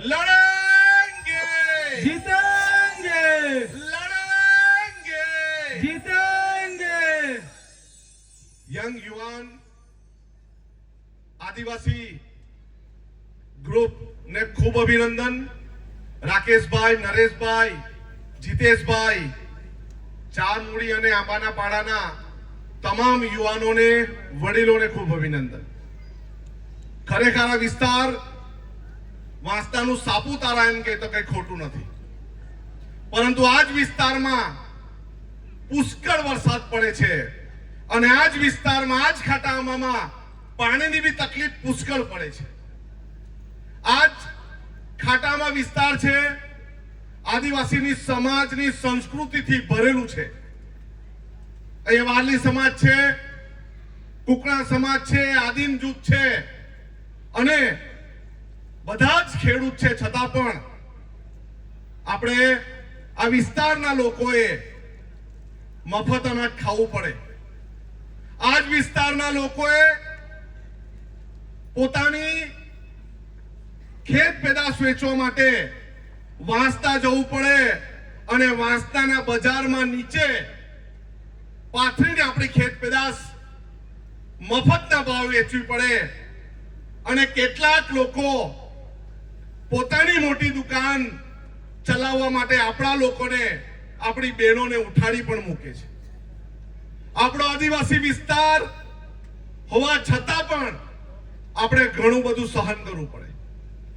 लड़ेंगे, जीतेंगे, लड़ेंगे। जीतेंगे। यंग युवान आदिवासी ग्रुप ने खूब अभिनंदन। राकेश भाई, नरेश भाई, जितेश भाई, चार मूड़ी અને આંબાના પાડાના તમામ યુવાનોને, વડીલોને ખૂબ અભિનંદન। ખરેખર આ વિસ્તાર વાંસદાનું સાપુતારા એમ કે તો કઈ ખોટું નથી, પરંતુ આ જ વિસ્તારમાં પુષ્કળ વરસાદ પડે છે અને આ જ વિસ્તારમાં, આ જ ખાટામાં પાણીની બી તકલીફ પુષ્કળ પડે છે। આ જ ખાટામાં વિસ્તાર છે, આદિવાસીની સમાજની સંસ્કૃતિથી ભરેલું છે। અહીંયા વારલી સમાજ છે, કુકણા સમાજ છે, આદિમ જૂથ છે અને બધા જ ખેડૂત છે, છતાં પણ આપણે આ વિસ્તારના લોકોએ મફત અનાજ ખાવું પડે। આ જ વિસ્તારના લોકોએ પોતાની ખેત પેદાશ વેચવા માટે વાંસદા જવું પડે અને વાંસદાના બજારમાં નીચે પાથરીને આપણી ખેત પેદાશ મફતના ભાવ વેચવી પડે। અને કેટલાક લોકો પોતાની મોટી દુકાન ચલાવવા માટે આપણા લોકોને, આપણી બહેનોને ઉઠાડી પણ મૂકે છે। આપણો આદિવાસી વિસ્તાર હોવા છતાં પણ આપણે ઘણું બધું સહન કરવું પડે।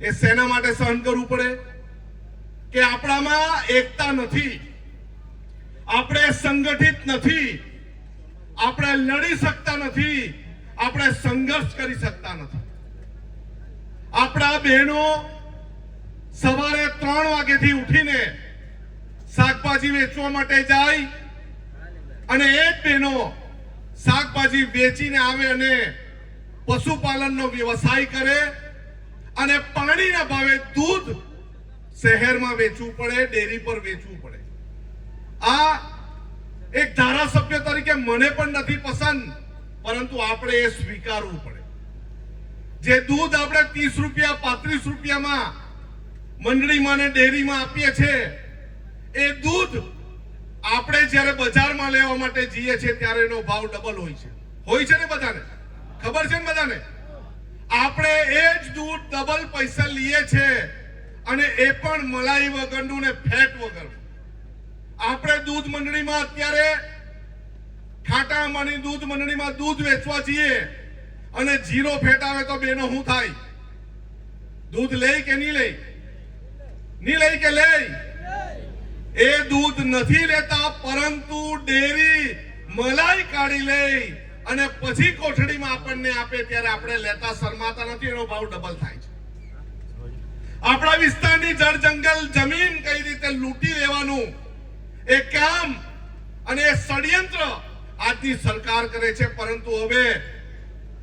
એ શેના માટે સહન કરવું પડે કે આપણામાં એકતા નથી, આપણે સંગઠિત નથી, આપણે લડી શકતા નથી, આપણે સંઘર્ષ કરી શકતા નથી। આપણા બહેનો સવારે 3 વાગ્યાથી ઉઠીને શાકભાજી વેચવા માટે જાય અને એ જ બહેનો શાકભાજી વેચીને આવે અને પશુપાલનનો વ્યવસાય કરે અને પાણીના ભાવે દૂધ શહેરમાં વેચવું પડે, ડેરી પર વેચવું પડે। આ એક ધારાસભ્ય તરીકે મને પણ નથી પસંદ, પરંતુ આપણે એ સ્વીકારવું પડે। જે દૂધ આપણે 30 રૂપિયા 35 રૂપિયામાં મંડળીમાં અને ડેરીમાં આપીએ છીએ, એ દૂધ આપણે જ્યારે બજારમાં લેવા માટે જઈએ છીએ ત્યારે એનો ભાવ ડબલ હોય છે ને બધાને ખબર છે ને બધાને। આપણે એ જ દૂધ ડબલ પૈસા લઈએ છીએ અને એ પણ મલાઈ વગરનું ને ફેટ વગરનું। આપણે દૂધ મંડળીમાં અત્યારે ખાટામાંની દૂધ મંડળીમાં દૂધ વેચવા જઈએ અને 0 ફેટ આવે તો બેનો શું થાય? દૂધ લે કે નહીં લે? નહીં લે કે લે? એ દૂધ નથી લેતા, પરંતુ ડેરી મલાઈ કાઢી લે અને પછી કોઠડીમાં આપણને આપે ત્યારે આપણે લેતા શરમાતા નથી, એનો ભાવ ડબલ થાય છે। આપણા વિસ્તારની જળ જંગલ જમીન કઈ રીતે લૂંટી લેવાનું એ કામ અને એ ષડયંત્ર આજની સરકાર કરે છે, પરંતુ હવે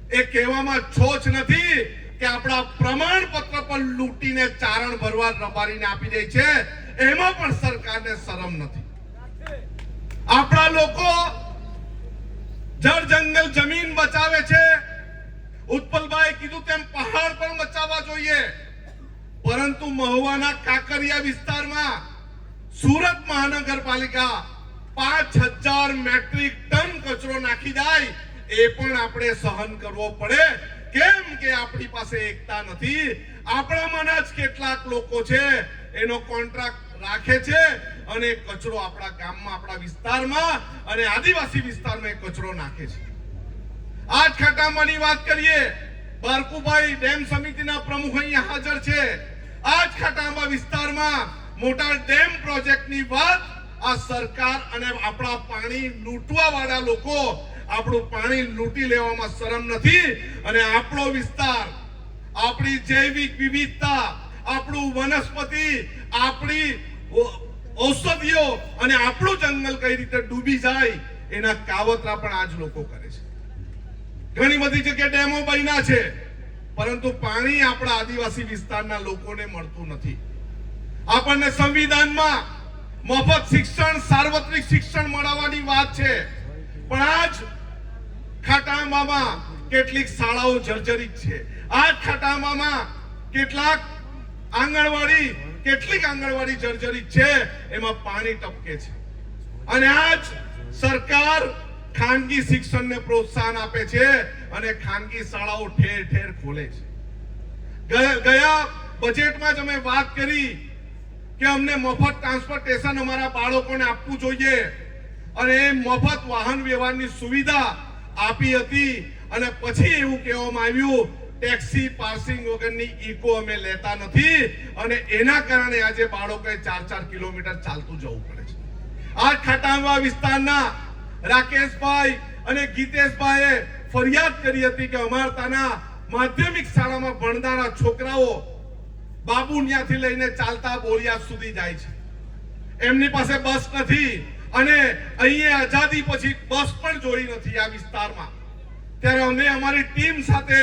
એ કહેવામાં છોછ નથી કે આપણા પ્રમાણપત્ર પર લૂંટીને ચારણ ભરવા રબારીને આપી દે છે, એમાં પણ સરકારને શરમ નથી। આપણા લોકો જળ જંગલ જમીન બચાવે છે, ઉત્પલભાઈ કીધું તેમ પહાડ પણ બચાવવા જોઈએ, પરંતુ મહુવાના કાંકરિયા વિસ્તારમાં સુરત મહાનગરપાલિકા 5000 મેટ્રિક ટન કચરો નાખી જાય, એ પણ આપણે સહન કરવો પડે। કેમ કે આપણી પાસે એકતા નથી। આપણામાંના જ કેટલાક લોકો છે એનો કોન્ટ્રાક્ટ રાખે છે અને કચરો આપણા ગામમાં, આપણા વિસ્તારમાં અને આદિવાસી વિસ્તારમાં કચરો નાખે છે। આજ ખાટામાંની વાત કરીએ, બારકુભાઈ ડેમ સમિતિના પ્રમુખ અહીંયા હાજર છે। આજ ખાટામાં વિસ્તારમાં મોટા ડેમ પ્રોજેક્ટની વાત આ સરકાર અને આપણા પાણી લૂંટવા વાળા લોકો આપણું પાણી લૂંટી લેવામાં શરમ નથી અને આપણો વિસ્તાર, આપણી જૈવિક વિવિધતા, આપણું વનસ્પતિ, આપણી ઔષધિઓ અને આપણું જંગલ કઈ રીતે ડૂબી જાય એના કાવતરા પણ આજ લોકો કરે છે। ઘણી બધી જગ્યાએ ડેમો બન્યા છે, પરંતુ પાણી આપણા આદિવાસી વિસ્તારના લોકોને મળતું નથી। આપણને સંવિધાનમાં મફત શિક્ષણ, સાર્વત્રિક શિક્ષણ મળવાની વાત છે, પણ આજ ખાટામાં કેટલીક શાળાઓ જર્જરિત છે। આ ખાટામાં કેટલાક આંગણવાડી, કેટલીક આંગણવાડી જર્જરિત છે, એમાં પાણી ટપકે છે. અને આજ સરકાર ખાનગી શિક્ષણને પ્રોત્સાહન આપે છે અને ખાનગી શાળાઓ ઠેર ઠેર ખોલે છે. ગયા બજેટમાં જ અમે વાત કરી કે અમને મફત ટ્રાન્સપોર્ટેશન અમારા બાળકોને આપવું જોઈએ અને એ મફત વાહન વ્યવહારની સુવિધા આપી હતી. અને પછી એવું કહેવામાં આવ્યું ટેક્સી પાસિંગ વગરની ઇકો અમે લેતા નથી અને એના કારણે આજે બાળકોએ 4-4 કિલોમીટર ચાલતું જવું પડે છે. આ ખાટાંગવા વિસ્તારના રાકેશભાઈ અને ગીતેશભાઈએ ફરિયાદ કરી હતી કે અમારા તાના માધ્યમિક શાળામાં ભણનારા છોકરાઓ બાબુનિયાથી લઈને ચાલતા બોરિયા સુધી જાય છે. એમની પાસે બસ નથી અને અહીંયા આઝાદી પછી બસ પણ જોઈ નથી આ વિસ્તારમાં. ત્યારે અમે અમારી ટીમ સાથે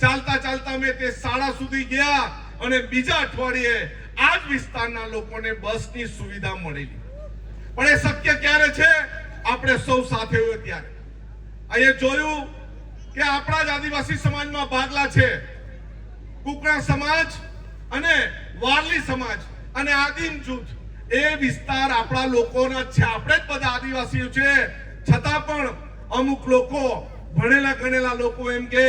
ચાલતા ચાલતા અમે તે શાળા સુધી ગયા અને બીજા અઠવાડિયે આ જ વિસ્તારના લોકોને બસની સુવિધા મળેલી. પણ એ શક્ય ક્યારે છે? આપણે સૌ સાથે હોય ત્યારે. અહીંયા જોયું કે આપણા જ આદિવાસી સમાજમાં ભાગલા છે, કુકરા સમાજ અને વારલી સમાજ અને આદિમ જૂથ. એ વિસ્તાર આપણા લોકોના છે, આપણે જ બધા આદિવાસીઓ છે. છતાં પણ અમુક લોકો, ભણેલા ગણેલા લોકો એમ કહે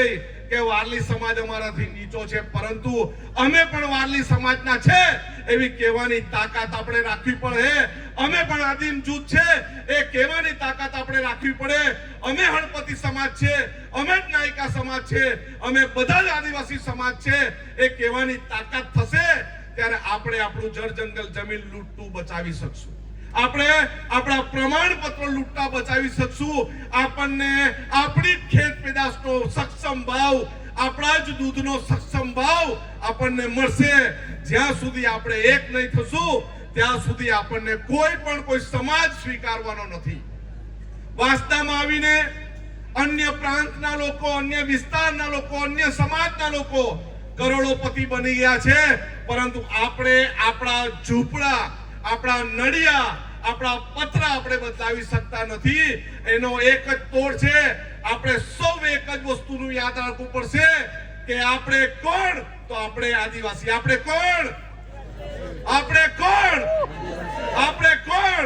કે વારલી સમાજ અમારાથી નીચો છે, પરંતુ અમે પણ વારલી સમાજના છે એવી કહેવાની તાકાત આપણે રાખવી પડે. અમે પણ આદિમ જૂથ છે એ કહેવાની તાકાત આપણે રાખવી પડે. અમે હળપતિ સમાજ છે, અમે જ નાયકા સમાજ છે, અમે બધા જ આદિવાસી સમાજ છે એ કહેવાની તાકાત થશે ત્યારે આપણે આપણું જળ જંગલ જમીન લૂંટતું બચાવી શકશું. આપણે આપણા પ્રમાણપત્રો લૂંટતા બચાવી શકશું. આપણને આપણી ખેત પેદાશનો સક્ષમ ભાવ, આપણા જ દૂધનો સક્ષમ ભાવ આપણને મળશે. જ્યાં સુધી આપણે એક નહીં થશું ત્યાં સુધી આપણને કોઈ સમાજ સ્વીકારવાનો નથી. વાસદામાં આવીને અન્ય પ્રાંતના લોકો, અન્ય વિસ્તારના લોકો, અન્ય સમાજના લોકો કરોડોપતિ બની ગયા છે, પરંતુ આપણે આપણા ઝૂંપડા, આપણા નળિયા, આપણા પતરા આપણે બદલાવી શકતા નથી. એનો એક જ તોડ છે, આપણે સૌ એક જ વસ્તુનું યાદ રાખવું પડશે કે આપણે કોણ? તો આપણે આદિવાસી. આપણે કોણ? આપણે કોણ? આપણે કોણ?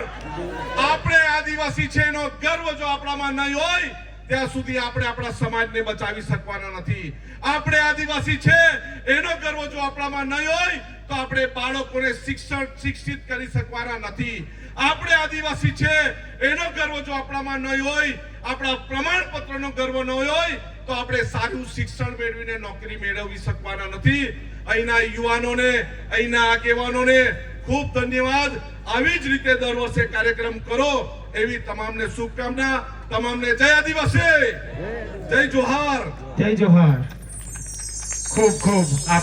આપણે આદિવાસી છે એનો ગર્વ જો આપણામાં નહીં હોય ત્યાં સુધી આપણે આપણા સમાજને બચાવી શકવાના નથી. આપણે આદિવાસી છે એનો ગર્વ જો આપણામાં નહીં હોય તો આપણે બાળકોને શિક્ષિત કરી શકવાના નથી. આપણે આદિવાસી છે એનો ગર્વ જો આપણામાં નહીં હોય, આપણા પ્રમાણપત્રનો ગર્વ ન હોય તો આપણે સારું શિક્ષણ મેળવીને નોકરી મેળવી શકવાના નથી. અહીંના યુવાનોને, અહીંના આગેવાનોને ખૂબ ધન્યવાદ. આવી જ રીતે દર વર્ષે કાર્યક્રમ કરો એવી તમામને શુભકામના. તમામને જય આદિવાસી, જય જોહાર. જય જોહાર. ખૂબ ખૂબ આભાર.